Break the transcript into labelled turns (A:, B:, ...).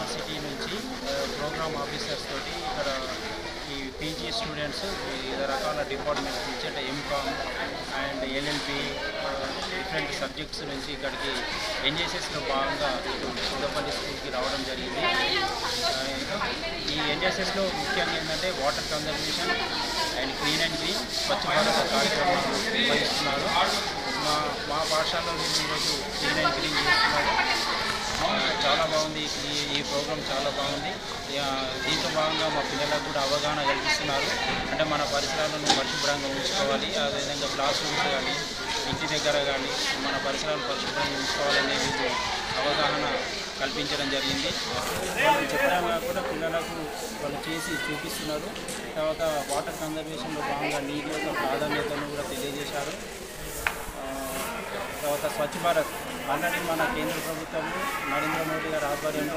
A: University నుంచి programme officers తోటి ఇక్కడ ఈ పీజీ స్టూడెంట్స్ వివిధ రకాల డిపార్ట్మెంట్స్ నుంచి అంటే M Com and LLB different subjects నుంచి ఇక్కడికి ఎన్ఎస్ఎస్లో భాగంగా సుద్దపల్లి స్కూల్కి రావడం జరిగింది. ఈ ఎన్ఎస్ఎస్లో ముఖ్యంగా ఏంటంటే water conservation and clean and green Swachh Bharat కార్యక్రమాలు నిర్వహిస్తున్నారు. మా పాఠశాలలో ఈరోజు క్లీన్ అండ్ గ్రీన్ చేస్తున్నారు. చాలా బాగుంది. ఈ ప్రోగ్రాం చాలా బాగుంది. దీంట్లో భాగంగా మా పిల్లలకు కూడా అవగాహన కల్పిస్తున్నారు. అంటే మన పరిసరాలను పరిశుభ్రంగా ఉంచుకోవాలి, అదేవిధంగా క్లాస్ రూమ్స్ కానీ ఇంటి దగ్గర కానీ మన పరిసరాలను పరిశుభ్రంగా ఉంచుకోవాలనే వీళ్ళు అవగాహన కల్పించడం జరిగింది. వాళ్ళు చెప్పడం కూడా పిల్లలకు వాళ్ళు చేసి చూపిస్తున్నారు. తర్వాత వాటర్ కన్జర్వేషన్లో భాగంగా నీటి యొక్క ప్రాధాన్యతను కూడా తెలియజేశారు. తర్వాత స్వచ్ఛ భారత్ ఆల్రెడీ మన కేంద్ర ప్రభుత్వం నరేంద్ర మోడీ గారి ఆధ్వర్యంలో